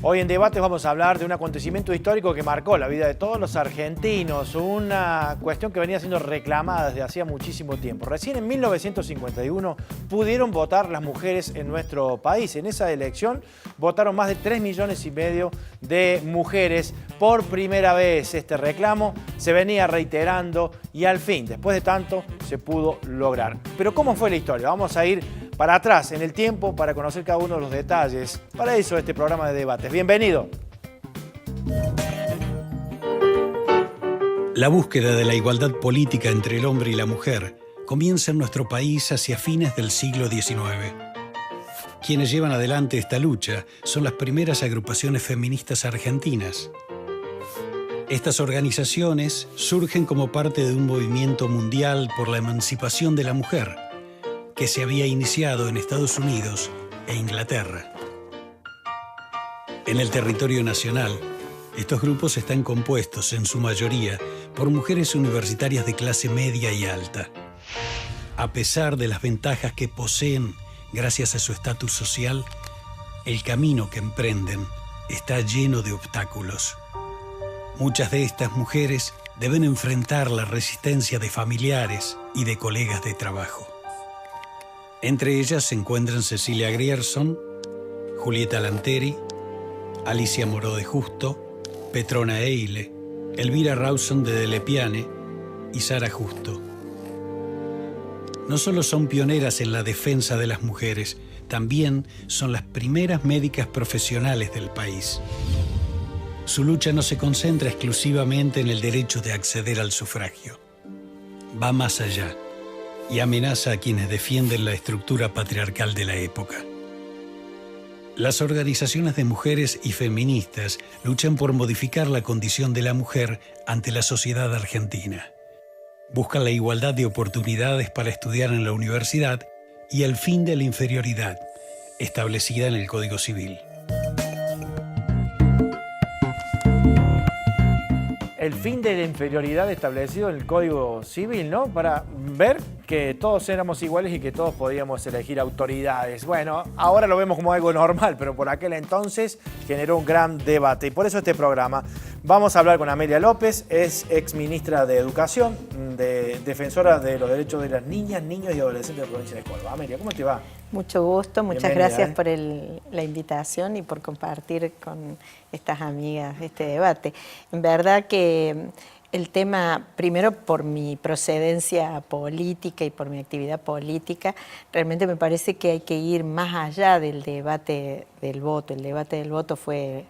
Hoy en Debates vamos a hablar de un acontecimiento histórico que marcó la vida de todos los argentinos, una cuestión que venía siendo reclamada desde hacía muchísimo tiempo. Recién en 1951 pudieron votar las mujeres en nuestro país. En esa elección votaron más de 3,5 millones de mujeres. Por primera vez este reclamo se venía reiterando y al fin, después de tanto, se pudo lograr. Pero ¿cómo fue la historia? Vamos a ir para atrás en el tiempo para conocer cada uno de los detalles. Para eso este programa de debates. Bienvenido. La búsqueda de la igualdad política entre el hombre y la mujer comienza en nuestro país hacia fines del siglo XIX. Quienes llevan adelante esta lucha son las primeras agrupaciones feministas argentinas. Estas organizaciones surgen como parte de un movimiento mundial por la emancipación de la mujer, que se había iniciado en Estados Unidos e Inglaterra. En el territorio nacional, estos grupos están compuestos, en su mayoría, por mujeres universitarias de clase media y alta. A pesar de las ventajas que poseen gracias a su estatus social, el camino que emprenden está lleno de obstáculos. Muchas de estas mujeres deben enfrentar la resistencia de familiares y de colegas de trabajo. Entre ellas se encuentran Cecilia Grierson, Julieta Lanteri, Alicia Moró de Justo, Petrona Eile, Elvira Rawson de Delepiane y Sara Justo. No solo son pioneras en la defensa de las mujeres, también son las primeras médicas profesionales del país. Su lucha no se concentra exclusivamente en el derecho de acceder al sufragio. Va más allá y amenaza a quienes defienden la estructura patriarcal de la época. Las organizaciones de mujeres y feministas luchan por modificar la condición de la mujer ante la sociedad argentina. Buscan la igualdad de oportunidades para estudiar en la universidad y el fin de la inferioridad, establecida en el Código Civil. El fin de la inferioridad establecido en el Código Civil, ¿no? Para ver que todos éramos iguales y que todos podíamos elegir autoridades. Bueno, ahora lo vemos como algo normal, pero por aquel entonces generó un gran debate. Y por eso este programa vamos a hablar con Amelia López, es exministra de Educación, defensora de los derechos de las niñas, niños y adolescentes de la provincia de Córdoba. Amelia, ¿cómo te va? Mucho gusto, muchas Bienvenida, gracias por la invitación y por compartir con estas amigas este debate. En verdad que el tema, primero por mi procedencia política y por mi actividad política, realmente me parece que hay que ir más allá del debate del voto. El debate del voto fue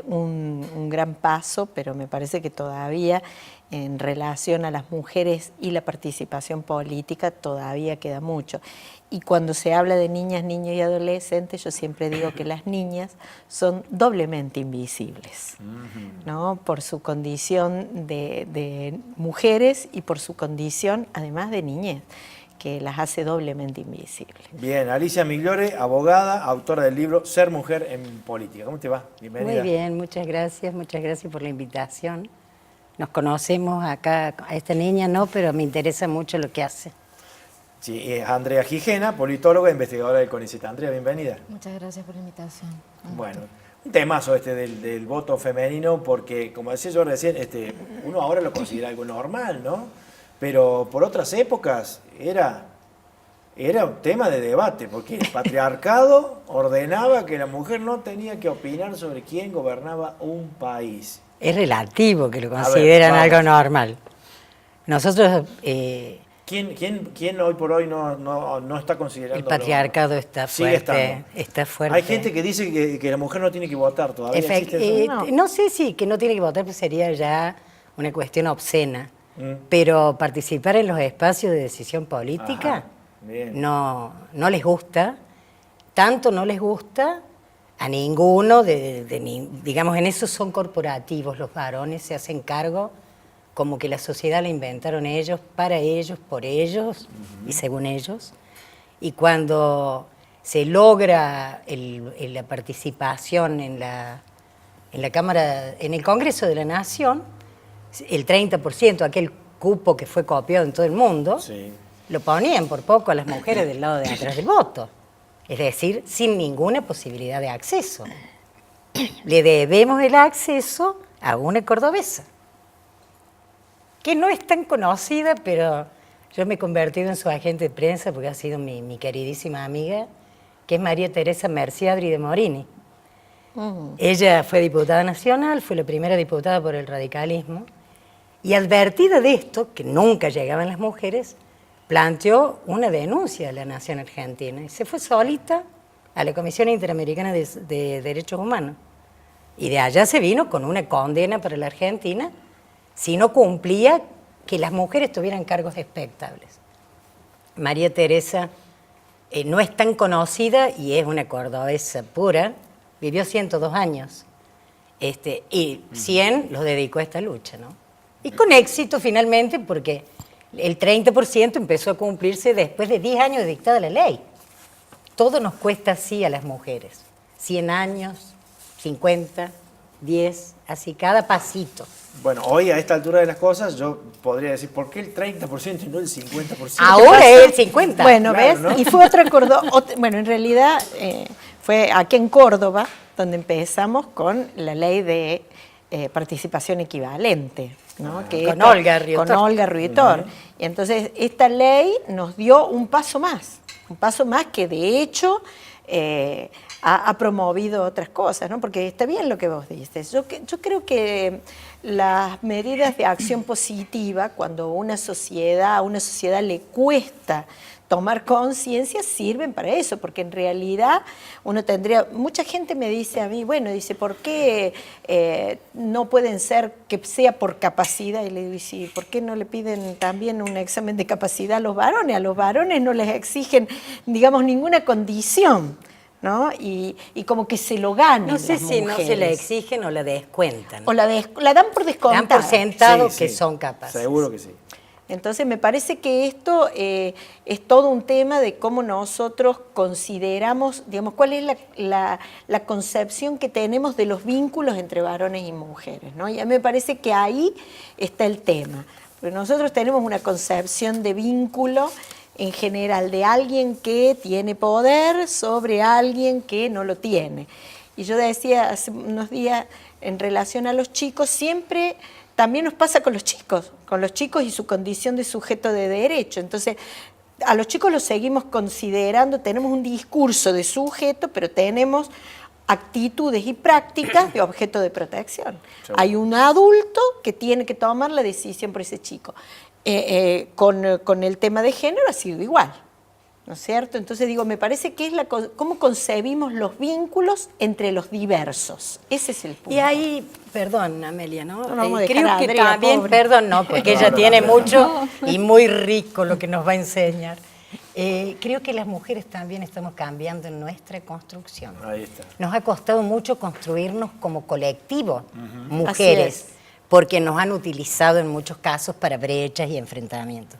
un gran paso, pero me parece que todavía en relación a las mujeres y la participación política todavía queda mucho. Y cuando se habla de niñas, niños y adolescentes, yo siempre digo que las niñas son doblemente invisibles, ¿no? Por su condición de mujeres y por su condición, además de niñez, que las hace doblemente invisibles. Bien, Alicia Migliore, abogada, autora del libro Ser Mujer en Política. ¿Cómo te va? Bienvenida. Muy bien, muchas gracias por la invitación. Nos conocemos acá, a esta niña no, pero me interesa mucho lo que hace. Sí, Andrea Gijena, politóloga, investigadora del CONICET. Andrea, bienvenida. Muchas gracias por la invitación. Bueno, un temazo este del voto femenino, porque como decía yo recién, uno ahora lo considera algo normal, ¿no? Pero por otras épocas era un tema de debate, porque el patriarcado ordenaba que la mujer no tenía que opinar sobre quién gobernaba un país. Es relativo que lo consideran algo normal. Nosotros... ¿Quién hoy por hoy no está considerando? El patriarcado está fuerte. Está fuerte. Hay gente que dice que la mujer no tiene que votar todavía. No sé si que no tiene que votar, pues sería ya una cuestión obscena. Pero participar en los espacios de decisión política no les gusta. Tanto no les gusta a ninguno, digamos, en eso son corporativos. Los varones se hacen cargo como que la sociedad la inventaron ellos, para ellos, por ellos y según ellos. Y cuando se logra la participación en la Cámara, en el Congreso de la Nación, el 30%, aquel cupo que fue copiado en todo el mundo, sí, lo ponían por poco a las mujeres del lado de atrás del voto. Es decir, sin ninguna posibilidad de acceso. le debemos el acceso a una cordobesa, que no es tan conocida, pero yo me he convertido en su agente de prensa porque ha sido mi queridísima amiga, que es María Teresa Merciadri de Morini. Ella fue diputada nacional, fue la primera diputada por el radicalismo, y advertida de esto, que nunca llegaban las mujeres, planteó una denuncia a la nación argentina y se fue solita a la Comisión Interamericana de Derechos Humanos. Y de allá se vino con una condena para la Argentina si no cumplía que las mujeres tuvieran cargos expectables. María Teresa no es tan conocida y es una cordobesa pura, vivió 102 años y 100 los dedicó a esta lucha, ¿no? Y con éxito finalmente porque el 30% empezó a cumplirse después de 10 años de dictada la ley. Todo nos cuesta así a las mujeres, 100 años, 50, 10, así cada pasito. Bueno, hoy a esta altura de las cosas yo podría decir, ¿por qué el 30% y no el 50%? Ahora es el 50%. Bueno, Claro, ¿ves? ¿no? Y fue bueno, en realidad fue aquí en Córdoba donde empezamos con la ley de participación equivalente, ¿no? Con Olga Ruitor. Con Olga Ruitor. Y entonces esta ley nos dio un paso más que de hecho ha promovido otras cosas, ¿no? Porque está bien lo que vos dices. Yo creo que las medidas de acción positiva, cuando a una sociedad le cuesta tomar conciencia, sirven para eso, porque en realidad mucha gente me dice a mí, bueno, dice, ¿por qué no pueden ser que sea por capacidad? Y le digo, sí, ¿por qué no le piden también un examen de capacidad a los varones? A los varones no les exigen, digamos, ninguna condición, ¿no? Y como que se lo ganan. No sé las si no se mujeres. la exigen o la descuentan. O la dan por descontada. Dan por sentado Sí, que sí. son capaces. Seguro que sí. Entonces me parece que esto es todo un tema de cómo nosotros consideramos, digamos, cuál es la concepción que tenemos de los vínculos entre varones y mujeres, ¿no? Y a mí me parece que ahí está el tema, porque nosotros tenemos una concepción de vínculo en general de alguien que tiene poder sobre alguien que no lo tiene. Y yo decía hace unos días en relación a los chicos, siempre también nos pasa con los chicos y su condición de sujeto de derecho. Entonces, a los chicos los seguimos considerando, tenemos un discurso de sujeto, pero tenemos actitudes y prácticas de objeto de protección. Seguro. Hay un adulto que tiene que tomar la decisión por ese chico. Con el tema de género ha sido igual, ¿no es cierto? Entonces digo, me parece que es cómo concebimos los vínculos entre los diversos. Ese es el punto. Y ahí, perdón, Amelia, ¿no? No vamos a dejar Creo a que Andrea, también, pobre. perdón, no, porque ella tiene mucho y muy rico lo que nos va a enseñar. Creo que las mujeres también estamos cambiando en nuestra construcción. Ahí está. Nos ha costado mucho construirnos como colectivo, Así mujeres, es. porque nos han utilizado en muchos casos para brechas y enfrentamientos.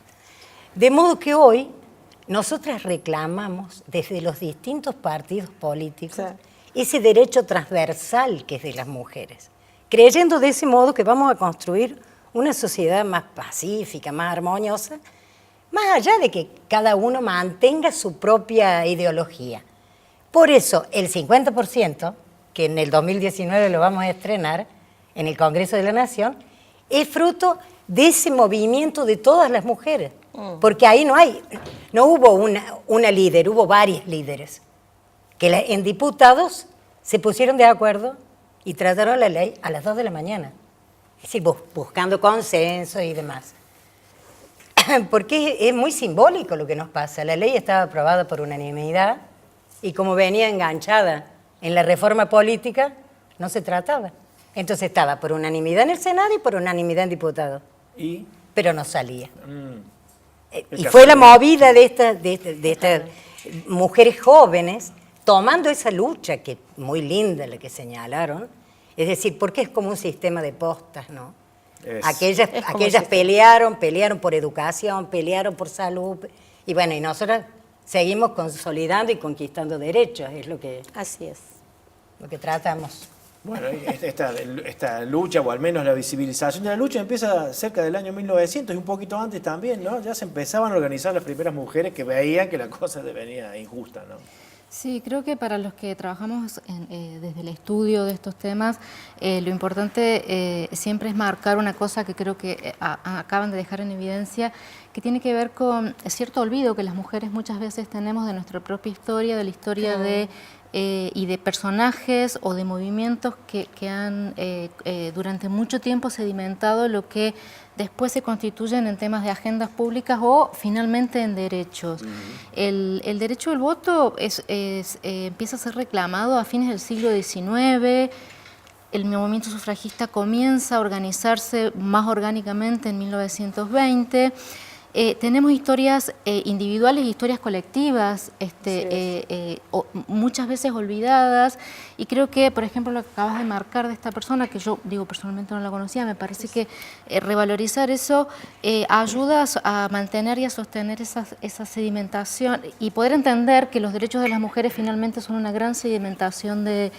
De modo que hoy nosotras reclamamos desde los distintos partidos políticos ese derecho transversal que es de las mujeres, creyendo de ese modo que vamos a construir una sociedad más pacífica, más armoniosa, más allá de que cada uno mantenga su propia ideología. Por eso, el 50%, que en el 2019 lo vamos a estrenar en el Congreso de la Nación, es fruto de ese movimiento de todas las mujeres. Porque ahí no hubo una líder, hubo varias líderes, que en diputados se pusieron de acuerdo y trataron la ley a las 2 de la mañana. Es decir, buscando consenso y demás. Porque es muy simbólico lo que nos pasa. La ley estaba aprobada por unanimidad y como venía enganchada en la reforma política, no se trataba. Entonces estaba por unanimidad en el Senado y por unanimidad en diputados. Pero no salía. Y fue la movida de estas mujeres jóvenes tomando esa lucha, que es muy linda la que señalaron, es decir, porque es como un sistema de postas, ¿no? Aquellas pelearon por educación, pelearon por salud, y bueno, y nosotros seguimos consolidando y conquistando derechos, es lo que tratamos. Bueno, esta lucha, o al menos la visibilización de la lucha, empieza cerca del año 1900 y un poquito antes también, ¿no? Ya se empezaban a organizar las primeras mujeres que veían que la cosa devenía injusta, ¿no? Sí, creo que para los que trabajamos desde el estudio de estos temas, lo importante siempre es marcar una cosa que creo que acaban de dejar en evidencia, que tiene que ver con cierto olvido que las mujeres muchas veces tenemos de nuestra propia historia, de la historia y de personajes o de movimientos que han durante mucho tiempo sedimentado lo que después se constituyen en temas de agendas públicas o finalmente en derechos. El derecho al voto empieza a ser reclamado a fines del siglo XIX. El movimiento sufragista comienza a organizarse más orgánicamente en 1920. Tenemos historias individuales y historias colectivas, muchas veces olvidadas, y creo que, por ejemplo, lo que acabas de marcar de esta persona, que yo digo personalmente no la conocía, me parece que revalorizar eso ayuda a mantener y a sostener esa sedimentación y poder entender que los derechos de las mujeres finalmente son una gran sedimentación de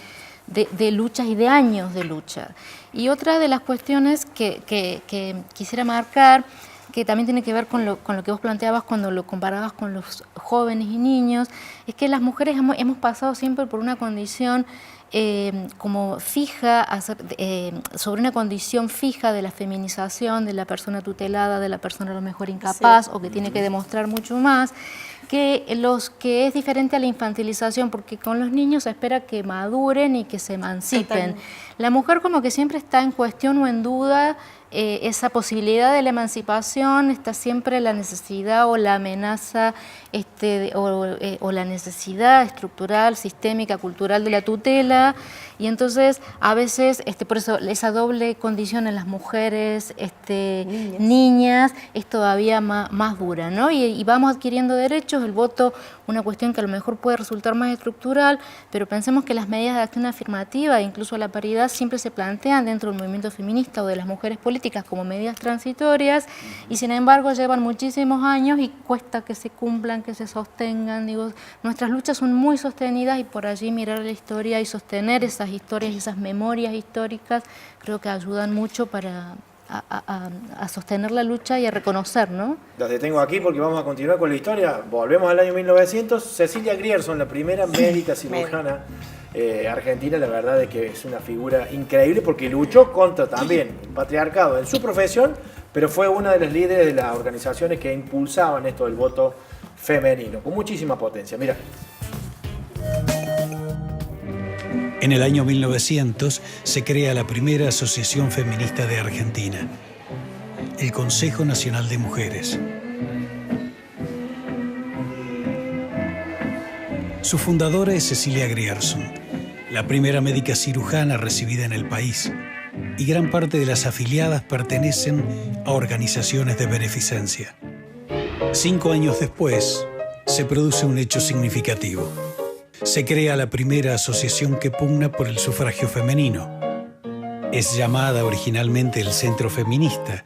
luchas y de años de lucha. Y otra de las cuestiones que quisiera marcar, que también tiene que ver con lo que vos planteabas cuando lo comparabas con los jóvenes y niños, es que las mujeres hemos pasado siempre por una condición como fija, sobre una condición fija de la feminización de la persona tutelada, de la persona a lo mejor incapaz o que tiene que demostrar mucho más, que es diferente a la infantilización, porque con los niños se espera que maduren y que se emancipen. Totalmente. La mujer como que siempre está en cuestión o en duda esa posibilidad de la emancipación, está siempre la necesidad o la amenaza o la necesidad estructural, sistémica, cultural de la tutela, y entonces a veces por eso esa doble condición en las mujeres niñas es todavía más dura, ¿no? Y vamos adquiriendo derechos, el voto, una cuestión que a lo mejor puede resultar más estructural, pero pensemos que las medidas de acción afirmativa, incluso la paridad, siempre se plantean dentro del movimiento feminista o de las mujeres políticas como medidas transitorias, y sin embargo llevan muchísimos años y cuesta que se cumplan, que se sostengan. Digo, nuestras luchas son muy sostenidas, y por allí mirar la historia y sostener esas historias y esas memorias históricas creo que ayudan mucho para a sostener la lucha y a reconocer, ¿no? Las detengo aquí porque vamos a continuar con la historia. Volvemos al año 1900. Cecilia Grierson, la primera médica cirujana argentina, la verdad es que es una figura increíble porque luchó contra también el patriarcado en su profesión, pero fue una de las líderes de las organizaciones que impulsaban esto del voto femenino, con muchísima potencia. Mira. En el año 1900 se crea la primera asociación feminista de Argentina, el Consejo Nacional de Mujeres. Su fundadora es Cecilia Grierson, la primera médica cirujana recibida en el país, y gran parte de las afiliadas pertenecen a organizaciones de beneficencia. 5 años después, se produce un hecho significativo. Se crea la primera asociación que pugna por el sufragio femenino. Es llamada originalmente el Centro Feminista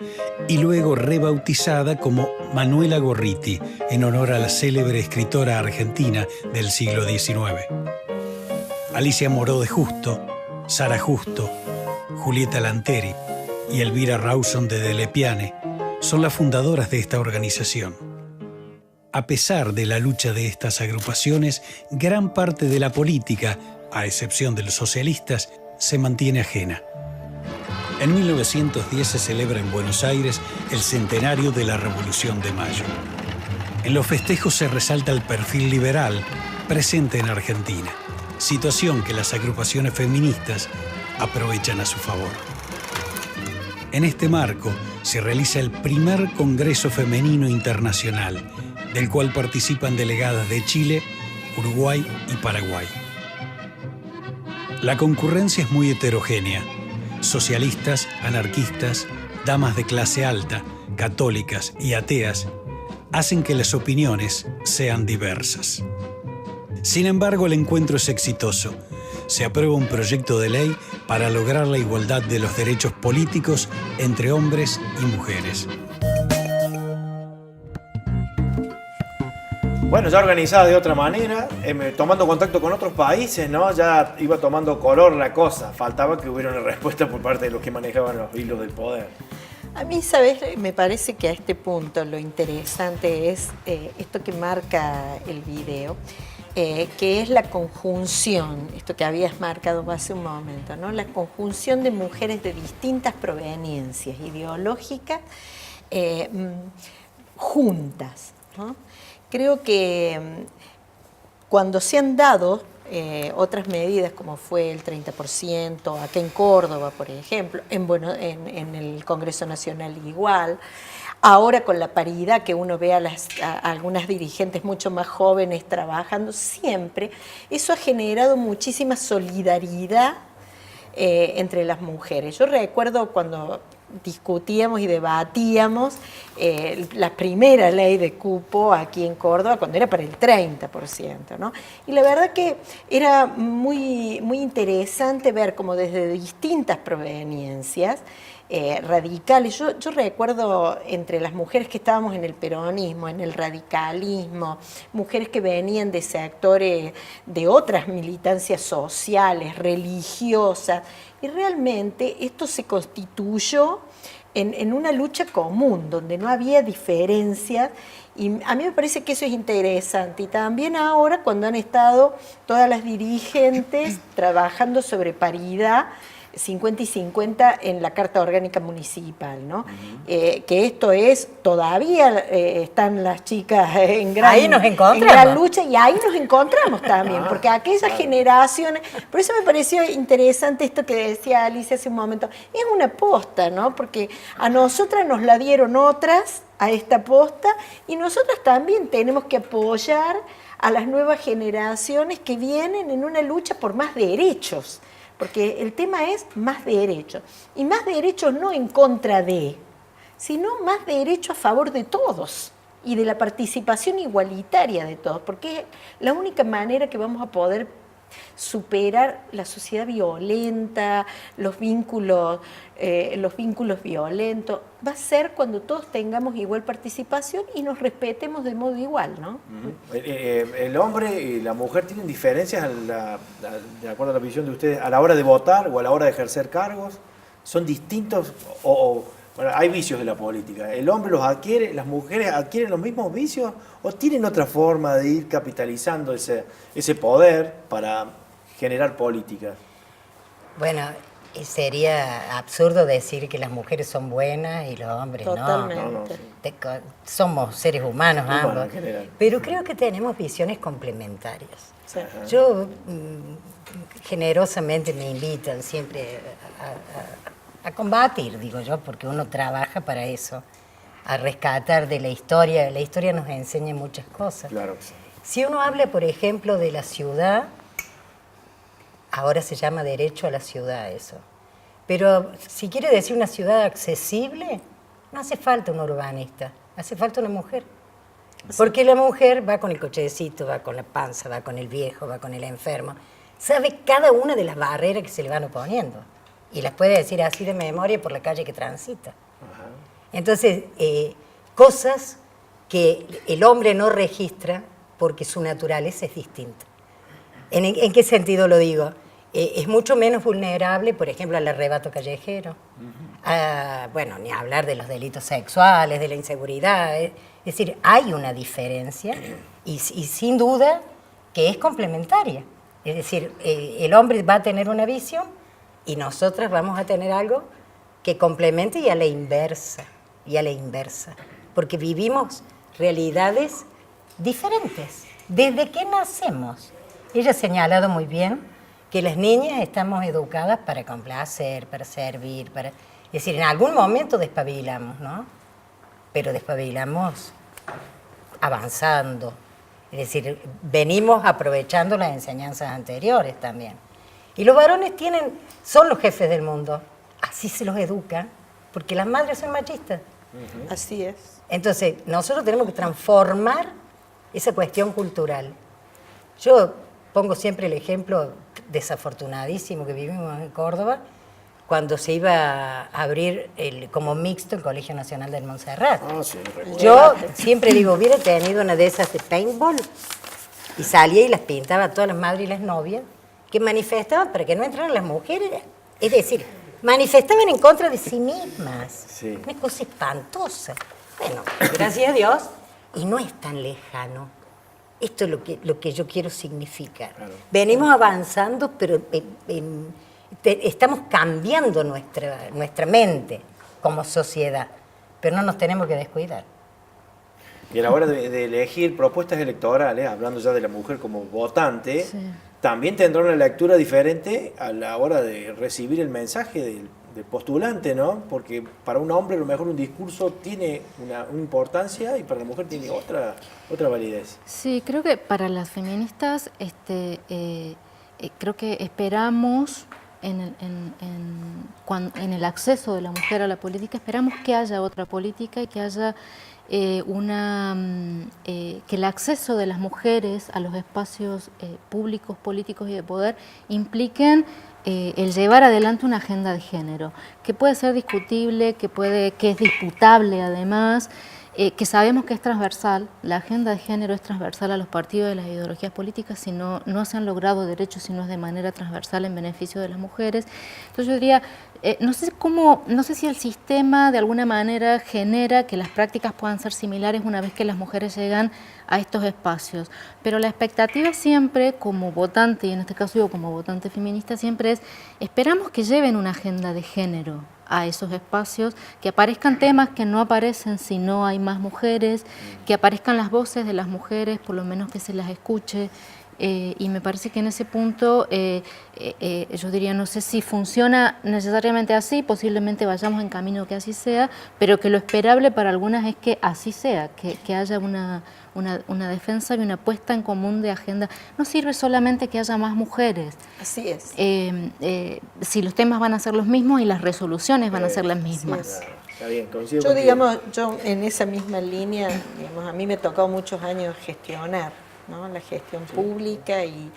y luego rebautizada como Manuela Gorriti, en honor a la célebre escritora argentina del siglo XIX. Alicia Moró de Justo, Sara Justo, Julieta Lanteri y Elvira Rawson de Delepiane son las fundadoras de esta organización. A pesar de la lucha de estas agrupaciones, gran parte de la política, a excepción de los socialistas, se mantiene ajena. En 1910 se celebra en Buenos Aires el centenario de la Revolución de Mayo. En los festejos se resalta el perfil liberal presente en Argentina, situación que las agrupaciones feministas aprovechan a su favor. En este marco se realiza el primer Congreso Femenino Internacional, del cual participan delegadas de Chile, Uruguay y Paraguay. La concurrencia es muy heterogénea. Socialistas, anarquistas, damas de clase alta, católicas y ateas hacen que las opiniones sean diversas. Sin embargo, el encuentro es exitoso. Se aprueba un proyecto de ley para lograr la igualdad de los derechos políticos entre hombres y mujeres. Bueno, ya organizada de otra manera, tomando contacto con otros países, ¿no? Ya iba tomando color la cosa. Faltaba que hubiera una respuesta por parte de los que manejaban los hilos del poder. A mí, ¿sabes? Me parece que a este punto lo interesante es esto que marca el video, que es la conjunción, esto que habías marcado hace un momento, ¿no? La conjunción de mujeres de distintas proveniencias ideológicas juntas, ¿no? Creo que cuando se han dado otras medidas, como fue el 30%, acá en Córdoba, por ejemplo, en el Congreso Nacional igual, ahora con la paridad que uno ve a algunas dirigentes mucho más jóvenes trabajando, siempre eso ha generado muchísima solidaridad entre las mujeres. Yo recuerdo cuando discutíamos y debatíamos la primera ley de cupo aquí en Córdoba, cuando era para el 30%, ¿no? Y la verdad que era muy, muy interesante ver cómo desde distintas proveniencias radicales. Yo recuerdo entre las mujeres que estábamos en el peronismo, en el radicalismo, mujeres que venían de sectores de otras militancias sociales, religiosas, y realmente esto se constituyó en una lucha común, donde no había diferencias, y a mí me parece que eso es interesante. Y también ahora, cuando han estado todas las dirigentes trabajando sobre paridad, 50 y 50 en la Carta Orgánica Municipal, ¿no? Que esto es, todavía están las chicas en gran lucha, y ahí nos encontramos también, porque aquellas generaciones, por eso me pareció interesante esto que decía Alicia hace un momento, es una posta, ¿no? Porque a nosotras nos la dieron otras, a esta posta, y nosotras también tenemos que apoyar a las nuevas generaciones que vienen en una lucha por más derechos. Porque el tema es más derechos. Y más derechos no en contra de, sino más derechos a favor de todos y de la participación igualitaria de todos. Porque es la única manera que vamos a poder superar la sociedad violenta, los vínculos violentos. Va a ser cuando todos tengamos igual participación y nos respetemos de modo igual, ¿no? ¿El hombre y la mujer tienen diferencias, de acuerdo a la visión de ustedes, a la hora de votar o a la hora de ejercer cargos? ¿Son distintos bueno, hay vicios de la política? ¿El hombre los adquiere, las mujeres adquieren los mismos vicios o tienen otra forma de ir capitalizando ese poder para generar política? Bueno, sería absurdo decir que las mujeres son buenas y los hombres Totalmente. no. Somos seres humanos ambos, pero creo que tenemos visiones complementarias. Sí. Yo generosamente me invitan siempre a combatir, digo yo, porque uno trabaja para eso, a rescatar de la historia. La historia nos enseña muchas cosas. Claro que sí. Si uno habla, por ejemplo, de la ciudad, ahora se llama derecho a la ciudad eso, pero si quiere decir una ciudad accesible, no hace falta un urbanista, hace falta una mujer. Porque la mujer va con el cochecito, va con la panza, va con el viejo, va con el enfermo, sabe cada una de las barreras que se le van oponiendo. Y las puede decir así de memoria por la calle que transita. Ajá. Entonces, cosas que el hombre no registra porque su naturaleza es distinta. ¿En qué sentido lo digo? Es mucho menos vulnerable, por ejemplo, al arrebato callejero. Bueno, ni hablar de los delitos sexuales, de la inseguridad. Es decir, hay una diferencia y sin duda que es complementaria. Es decir, el hombre va a tener una visión y nosotras vamos a tener algo que complemente y a la inversa, porque vivimos realidades diferentes desde que nacemos. Ella ha señalado muy bien que las niñas estamos educadas para complacer, para servir, es decir, en algún momento despabilamos, ¿no? Pero despabilamos avanzando, es decir, venimos aprovechando las enseñanzas anteriores también. Y los varones son los jefes del mundo, así se los educa, porque las madres son machistas. Así es. Entonces, nosotros tenemos que transformar esa cuestión cultural. Yo pongo siempre el ejemplo desafortunadísimo que vivimos en Córdoba, cuando se iba a abrir como mixto el Colegio Nacional del Montserrat. Sí, yo siempre digo, hubiera tenido una de esas de paintball y salía y las pintaba a todas las madres y las novias que manifestaban para que no entraran las mujeres. Es decir, manifestaban en contra de sí mismas. Sí. Una cosa espantosa. Bueno, gracias a Dios, y no es tan lejano. esto es lo que yo quiero significar. Claro. Venimos avanzando, pero estamos cambiando nuestra mente como sociedad, pero no nos tenemos que descuidar. Y a la hora de elegir propuestas electorales, hablando ya de la mujer como votante, Sí. también tendrá una lectura diferente a la hora de recibir el mensaje del postulante, ¿no? Porque para un hombre a lo mejor un discurso tiene una importancia y para la mujer tiene otra validez. Sí, creo que para las feministas, creo que esperamos en el acceso de la mujer a la política, esperamos que haya otra política y que haya que el acceso de las mujeres a los espacios públicos, políticos y de poder impliquen el llevar adelante una agenda de género, que puede ser discutible, que es disputable además, que sabemos que es transversal, la agenda de género es transversal a los partidos de las ideologías políticas, si no se han logrado derechos, sino es de manera transversal en beneficio de las mujeres. Entonces yo diría, no sé si el sistema de alguna manera genera que las prácticas puedan ser similares una vez que las mujeres llegan a estos espacios, pero la expectativa siempre como votante, y en este caso yo como votante feminista, siempre es, esperamos que lleven una agenda de género a esos espacios, que aparezcan temas que no aparecen si no hay más mujeres, que aparezcan las voces de las mujeres, por lo menos que se las escuche, y me parece que en ese punto yo diría, no sé si funciona necesariamente así, posiblemente vayamos en camino que así sea, pero que lo esperable para algunas es que así sea, que haya una defensa y una puesta en común de agenda. No sirve solamente que haya más mujeres. Así es. Si los temas van a ser los mismos y las resoluciones van a ser las mismas. Claro, está bien, coincido Yo, contigo. digamos, yo en esa misma línea, digamos, a mí me ha tocado muchos años gestionar, ¿no? La gestión pública y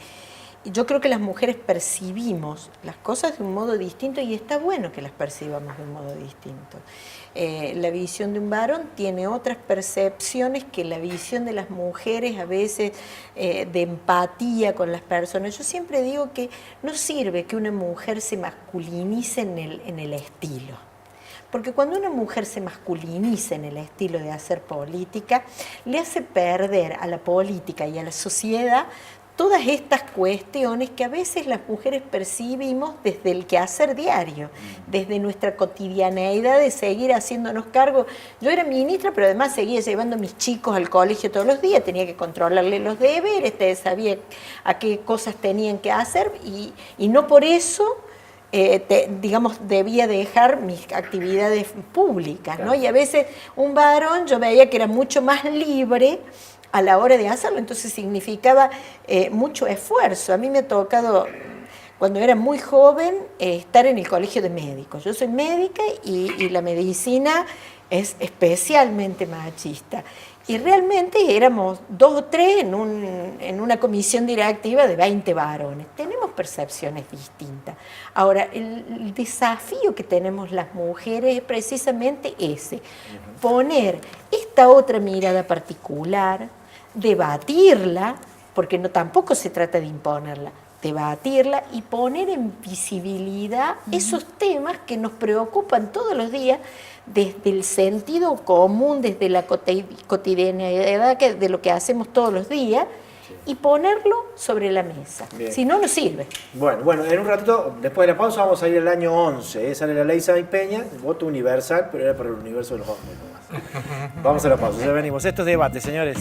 yo creo que las mujeres percibimos las cosas de un modo distinto y está bueno que las percibamos de un modo distinto. La visión de un varón tiene otras percepciones que la visión de las mujeres, a veces de empatía con las personas. Yo siempre digo que no sirve que una mujer se masculinice en el estilo. Porque cuando una mujer se masculiniza en el estilo de hacer política, le hace perder a la política y a la sociedad todas estas cuestiones que a veces las mujeres percibimos desde el quehacer diario, desde nuestra cotidianeidad de seguir haciéndonos cargo. Yo era ministra, pero además seguía llevando a mis chicos al colegio todos los días, tenía que controlarle los deberes, sabía a qué cosas tenían que hacer y no por eso... digamos, debía dejar mis actividades públicas, ¿no? Y a veces un varón yo veía que era mucho más libre a la hora de hacerlo, entonces significaba mucho esfuerzo. A mí me ha tocado, cuando era muy joven, estar en el colegio de médicos. Yo soy médica y la medicina es especialmente machista. Y realmente éramos 2 o 3 en una comisión directiva de 20 varones. Tenemos percepciones distintas. Ahora, el desafío que tenemos las mujeres es precisamente ese, poner esta otra mirada particular, debatirla, porque tampoco se trata de imponerla, debatirla y poner en visibilidad esos temas que nos preocupan todos los días desde el sentido común, desde la cotidianidad de lo que hacemos todos los días y ponerlo sobre la mesa. Bien. Si no, no sirve. Bueno, en un ratito, después de la pausa, vamos a ir al año 11. Sale la ley Sáenz Peña, voto universal, pero era para el universo de los hombres. Vamos a la pausa, ya venimos. Esto es debate, señores.